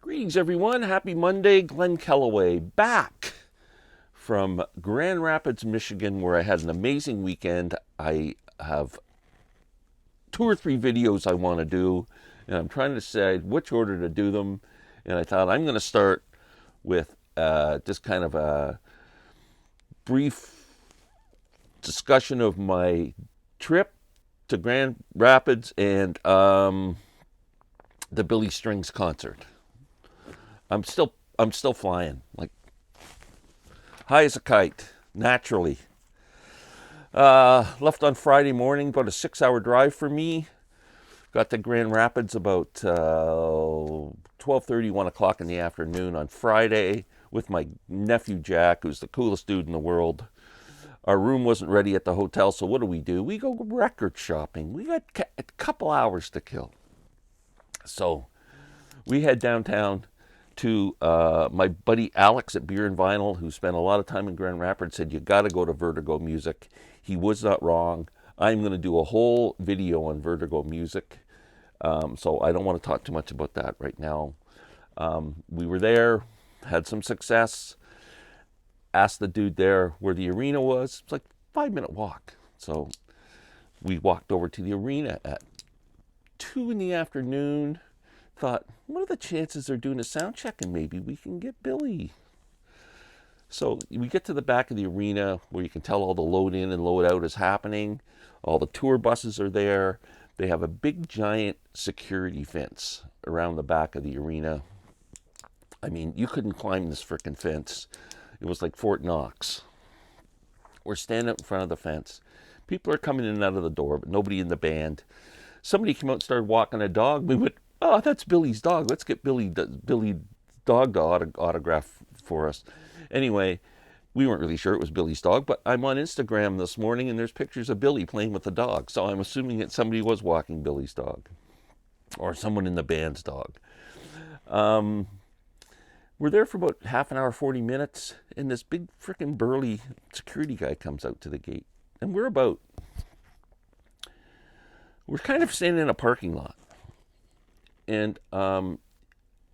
Greetings, everyone. Happy Monday. Glenn Kellaway back from Grand Rapids, Michigan, where I had an amazing weekend. I have 2 or 3 videos I want to do, and I'm trying to decide which order to do them. And I thought I'm going to start with just kind of a brief discussion of my trip to Grand Rapids and the Billy Strings concert. I'm still flying, like high as a kite, naturally. Left on Friday morning, about a 6-hour drive for me. Got to Grand Rapids about 12:30, 1 o'clock in the afternoon on Friday with my nephew Jack, who's the coolest dude in the world. Our room wasn't ready at the hotel, so what do? We go record shopping. We got a couple hours to kill. So we head downtown to my buddy Alex at Beer and Vinyl, who spent a lot of time in Grand Rapids, said, you got to go to Vertigo Music. He was not wrong. I'm going to do a whole video on Vertigo Music, so I don't want to talk too much about that right now. We were there, had some success, asked the dude there where the arena was. It's like a 5-minute walk. So we walked over to the arena at 2 in the afternoon. Thought, what are the chances they're doing a sound check and maybe we can get Billy? So we get to the back of the arena where you can tell all the load in and load out is happening. All the tour buses are there. They have a big giant security fence around the back of the arena. I mean, you couldn't climb this frickin' fence. It was like Fort Knox. We're standing up in front of the fence. People are coming in and out of the door, but nobody in the band. Somebody came out and started walking a dog. We went, oh, that's Billy's dog. Let's get Billy's dog to autograph for us. Anyway, we weren't really sure it was Billy's dog, but I'm on Instagram this morning and there's pictures of Billy playing with the dog. So I'm assuming that somebody was walking Billy's dog or someone in the band's dog. We're there for about half an hour, 40 minutes, and this big frickin' burly security guy comes out to the gate. And we're kind of standing in a parking lot. And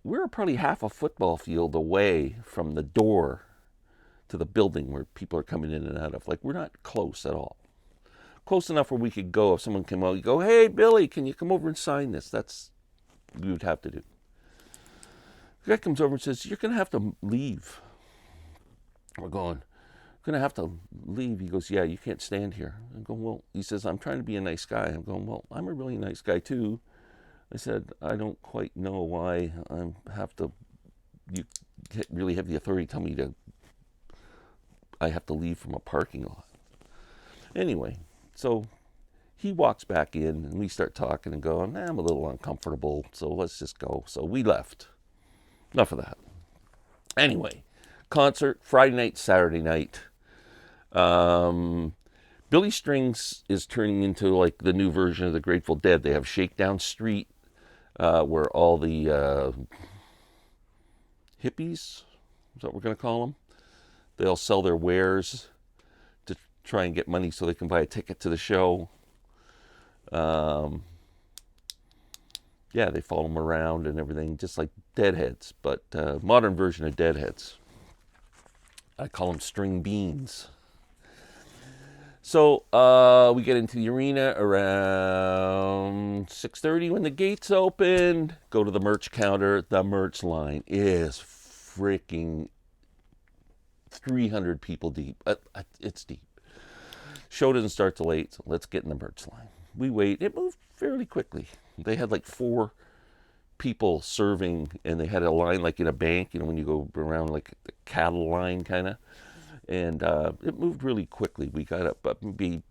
we're probably half a football field away from the door to the building where people are coming in and out of. Like, we're not close at all. Close enough where we could go, if someone came out, you go, hey, Billy, can you come over and sign this? That's what we would have to do. The guy comes over and says, you're going to have to leave. We're going, going to have to leave. He goes, yeah, you can't stand here. I'm going, well, he says, I'm trying to be a nice guy. I'm going, well, I'm a really nice guy too. I said, I don't quite know why you really have the authority to tell me I have to leave from a parking lot. Anyway, so he walks back in and we start talking and going, I'm a little uncomfortable, so let's just go. So we left. Enough of that. Anyway, concert, Friday night, Saturday night. Billy Strings is turning into like the new version of the Grateful Dead. They have Shakedown Street, where all the hippies, is that what we're going to call them? They'll sell their wares to try and get money so they can buy a ticket to the show. Yeah, they follow them around and everything, just like Deadheads, but modern version of Deadheads. I call them string beans. So we get into the arena around 6:30 when the gates open. Go to the merch counter. The merch line is freaking 300 people deep. It's deep. Show doesn't start till 8, so let's get in the merch line. We wait. It moved fairly quickly. They had like 4 people serving, and they had a line like in a bank, when you go around like the cattle line kind of. And it moved really quickly. We got up, but we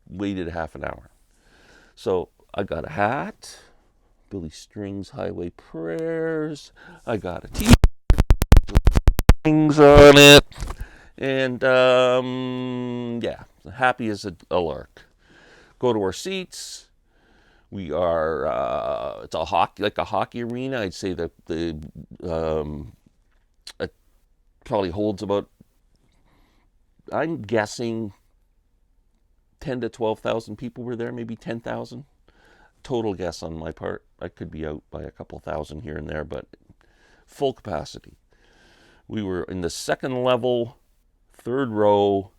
waited half an hour. So I got a hat, Billy Strings Highway Prayers. I got a t-shirt with strings on it. And yeah, happy as a lark. Go to our seats. We are, it's a hockey arena. I'd say that it probably holds about, I'm guessing 10 to 12,000 people were there, maybe 10,000. Total guess on my part. I could be out by a couple thousand here and there, but full capacity. We were in the second level, third row,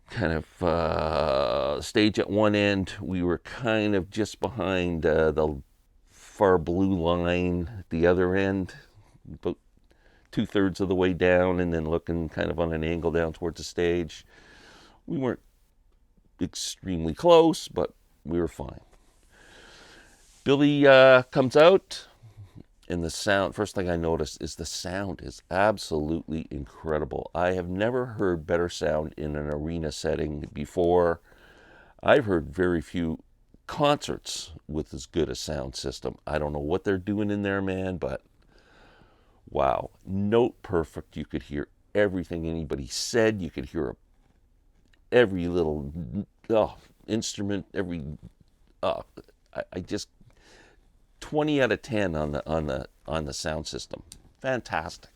kind of stage at one end. We were kind of just behind the far blue line at the other end, about 2/3 of the way down, and then looking kind of on an angle down towards the stage. We weren't extremely close, but we were fine. Billy comes out, and the sound, first thing I noticed is the sound is absolutely incredible. I have never heard better sound in an arena setting before. I've heard very few concerts with as good a sound system. I don't know what they're doing in there, man, but wow. Note perfect. You could hear everything anybody said. You could hear every little instrument, every I just 20 out of 10 on the sound system. Fantastic.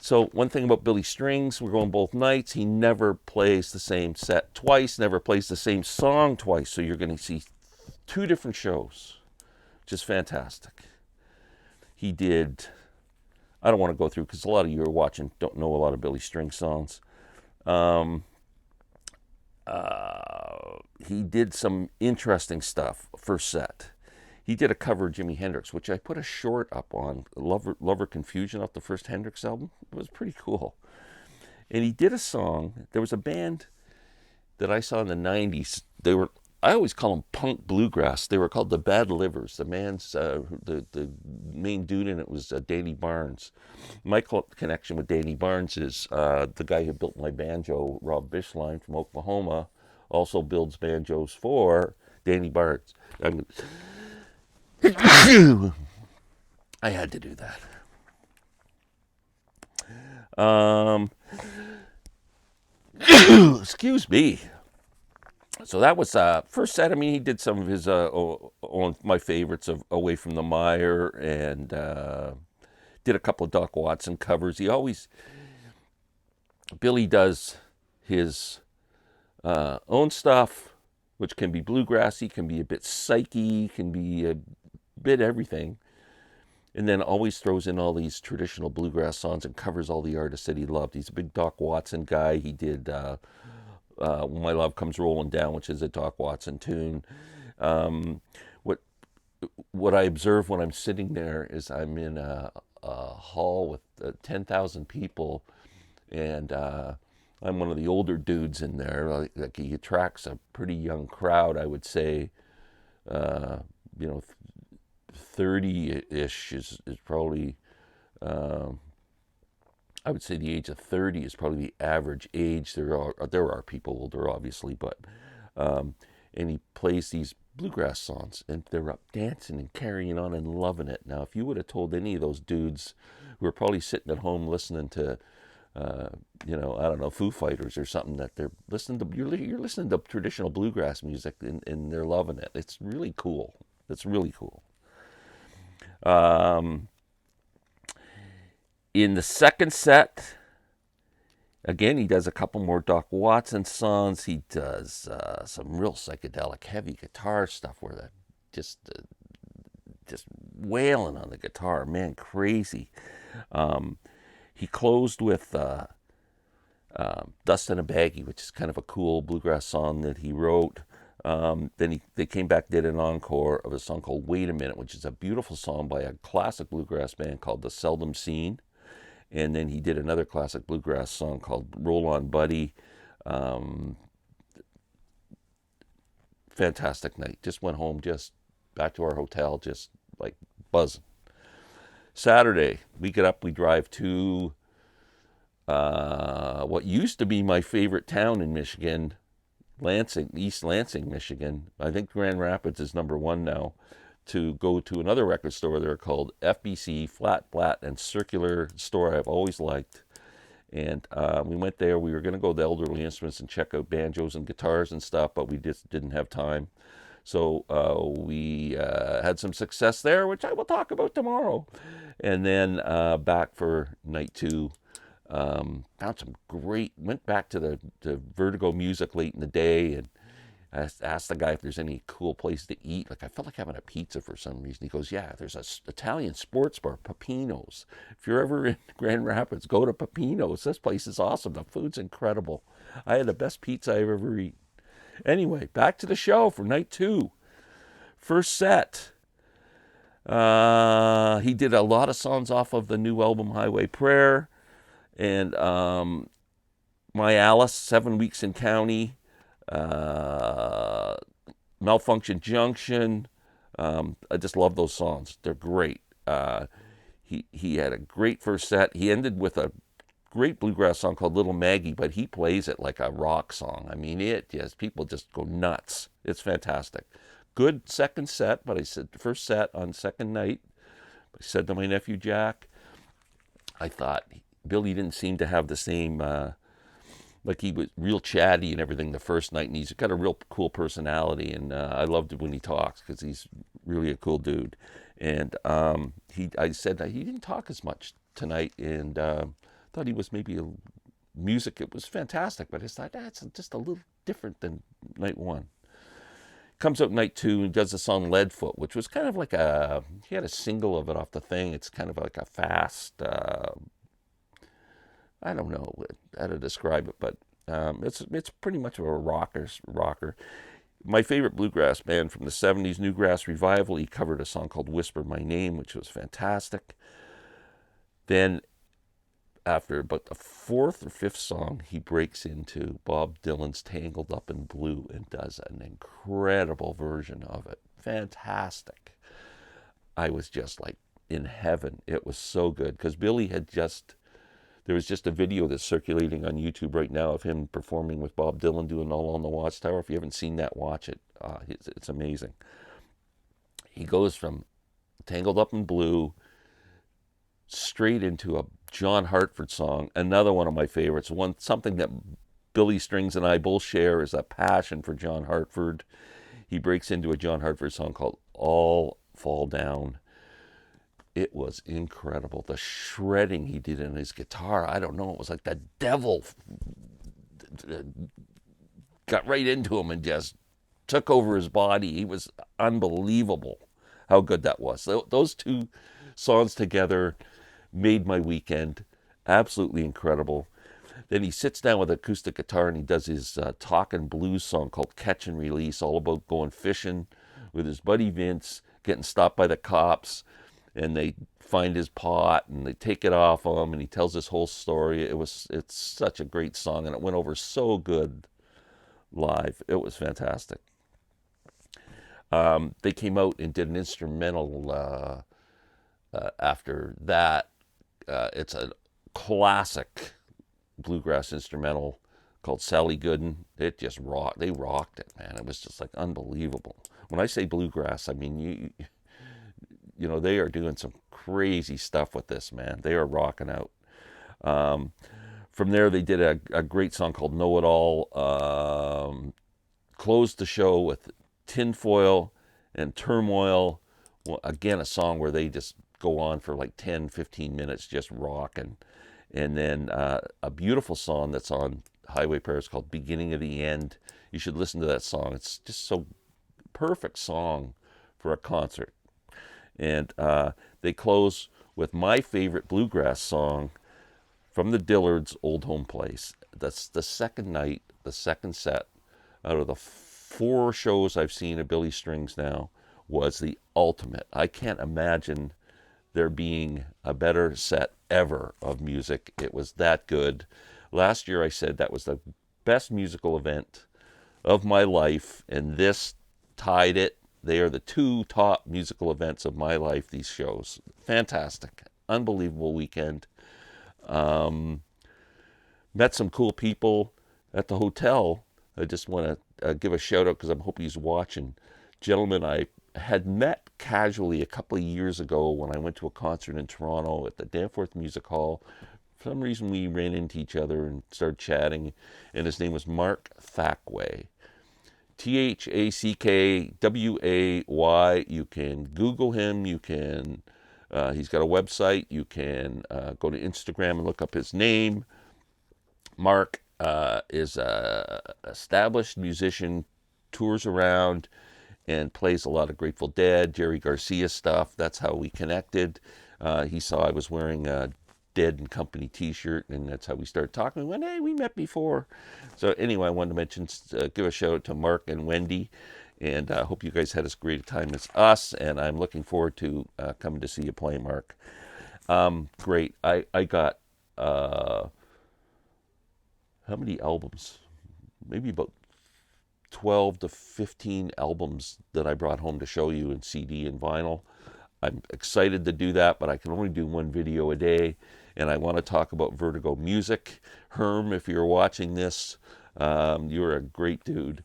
So one thing about Billy Strings, we're going both nights. He never plays the same set twice, never plays the same song twice. So you're going to see two different shows. Just fantastic. He did, I don't want to go through because a lot of you are watching don't know a lot of Billy Strings songs. He did some interesting stuff first set. He did a cover of Jimi Hendrix, which I put a short up on, Lover Confusion, off the first Hendrix album. It was pretty cool. And he did a song. There was a band that I saw in the 90s. I always call them punk bluegrass. They were called the Bad Livers. The main dude in it was Danny Barnes. My connection with Danny Barnes is the guy who built my banjo, Rob Bishline from Oklahoma, also builds banjos for Danny Barnes. I had to do that. Excuse me. So that was first set. I mean, he did some of his my favorites of Away from the Mire, and did a couple of Doc Watson covers. Billy does his own stuff, which can be bluegrassy, can be a bit psyche, can be a bit everything, and then always throws in all these traditional bluegrass songs and covers all the artists that he loved. He's a big Doc Watson guy. He did When My Love Comes Rolling Down, which is a Doc Watson tune. What I observe when I'm sitting there is I'm in a hall with 10,000 people, and I'm one of the older dudes in there. Like he attracts a pretty young crowd, I would say. 30-ish is probably, I would say the age of 30 is probably the average age. There are people older, obviously, but and he plays these bluegrass songs, and they're up dancing and carrying on and loving it. Now, if you would have told any of those dudes who are probably sitting at home listening to, I don't know, Foo Fighters or something, that they're listening to, you're listening to traditional bluegrass music, and they're loving it. It's really cool. It's really cool. In the second set, again, he does a couple more Doc Watson songs. He does some real psychedelic, heavy guitar stuff where that just wailing on the guitar, man, crazy. He closed with Dust in a Baggie, which is kind of a cool bluegrass song that he wrote. Then they came back, did an encore of a song called Wait a Minute, which is a beautiful song by a classic bluegrass band called The Seldom Seen. And then he did another classic bluegrass song called Roll On Buddy. Fantastic night. Just went home, just back to our hotel, just like buzzing. Saturday, we get up, we drive to what used to be my favorite town in Michigan, Lansing, East Lansing, Michigan. I think Grand Rapids is number one now. To go to another record store there called FBC, Flat, Blatt, and Circular store I've always liked. And we went there. We were going to go to Elderly Instruments and check out banjos and guitars and stuff, but we just didn't have time. So we had some success there, which I will talk about tomorrow. And then back for night two. Found some great, went back to the Vertigo music late in the day, and I asked the guy if there's any cool place to eat. Like, I felt like having a pizza for some reason. He goes, yeah, there's a Italian sports bar, Peppino's. If you're ever in Grand Rapids, go to Peppino's. This place is awesome. The food's incredible. I had the best pizza I've ever eaten. Anyway, back to the show for night 2. First set. He did a lot of songs off of the new album Highway Prayer, and My Alice, 7 Weeks in County, uh, Malfunction Junction. I just love those songs. They're great. He had a great first set. He ended with a great bluegrass song called Little Maggie, but he plays it like a rock song. I mean, people just go nuts. It's fantastic. Good second set, but I said first set on second night. I said to my nephew Jack, I thought Billy didn't seem to have the same, like he was real chatty and everything the first night, and he's got a real cool personality, and I loved it when he talks because he's really a cool dude. And I said that he didn't talk as much tonight, and thought he was maybe music. It was fantastic, but I thought that's just a little different than night 1. Comes out night 2 and does the song Leadfoot, which was kind of like he had a single of it off the thing. It's kind of like a fast, I don't know how to describe it, but it's pretty much of a rocker. My favorite bluegrass band from the 70s, Newgrass Revival, he covered a song called Whisper My Name, which was fantastic. Then after about the 4th or 5th song, he breaks into Bob Dylan's Tangled Up in Blue and does an incredible version of it. Fantastic. I was just like in heaven. It was so good because Billy there was just a video that's circulating on YouTube right now of him performing with Bob Dylan doing All on the Watchtower. If you haven't seen that, watch it. It's amazing. He goes from Tangled Up in Blue straight into a John Hartford song, another one of my favorites. Something that Billy Strings and I both share is a passion for John Hartford. He breaks into a John Hartford song called All Fall Down. It was incredible. The shredding he did in his guitar, I don't know, it was like the devil got right into him and just took over his body. He was unbelievable how good that was. Those 2 songs together made my weekend. Absolutely incredible. Then he sits down with acoustic guitar and he does his talking blues song called Catch and Release, all about going fishing with his buddy Vince, getting stopped by the cops, and they find his pot and they take it off him, and he tells this whole story. It's such a great song, and it went over so good live. It was fantastic. They came out and did an instrumental after that. It's a classic bluegrass instrumental called Sally Gooden. It just rocked. They rocked it, man. It was just like unbelievable. When I say bluegrass, I mean you know, they are doing some crazy stuff with this, man. They are rocking out. From there, they did a great song called Know It All. Closed the show with Tinfoil and Turmoil. Well, again, a song where they just go on for like 10, 15 minutes just rocking. And then a beautiful song that's on Highway Prayers called Beginning of the End. You should listen to that song. It's just so perfect song for a concert. And they close with my favorite bluegrass song from the Dillards, Old Home Place. That's the second night, the second set out of the 4 shows I've seen of Billy Strings now was the ultimate. I can't imagine there being a better set ever of music. It was that good. Last year I said that was the best musical event of my life, and this tied it. They are the 2 top musical events of my life, these shows. Fantastic. Unbelievable weekend. Met some cool people at the hotel. I just want to give a shout out because I'm hoping he's watching. Gentlemen I had met casually a couple of years ago when I went to a concert in Toronto at the Danforth Music Hall. For some reason we ran into each other and started chatting, and his name was Mark Thackway. ThackWay. You can Google him. You can. He's got a website. You can go to Instagram and look up his name. Mark is a established musician, tours around and plays a lot of Grateful Dead, Jerry Garcia stuff. That's how we connected. He saw I was wearing a Dead and Company T-shirt, and that's how we started talking. We went, hey, we met before. So anyway, I wanted to mention, give a shout out to Mark and Wendy, and I hope you guys had as great a time as us. And I'm looking forward to coming to see you play, Mark. Great. I got how many albums? Maybe about 12 to 15 albums that I brought home to show you in CD and vinyl. I'm excited to do that, but I can only do one video a day. And I want to talk about Vertigo Music. Herm, if you're watching this, you're a great dude.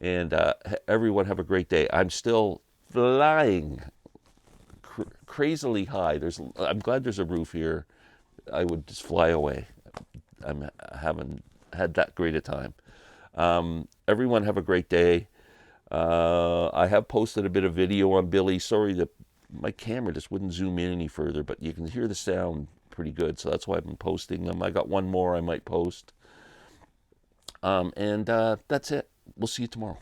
And everyone have a great day. I'm still flying crazily high. I'm glad there's a roof here. I would just fly away. I haven't had that great a time. Everyone have a great day. I have posted a bit of video on Billy. Sorry that my camera just wouldn't zoom in any further, but you can hear the sound pretty good, so that's why I've been posting them. I got one more I might post. And that's it. We'll see you tomorrow.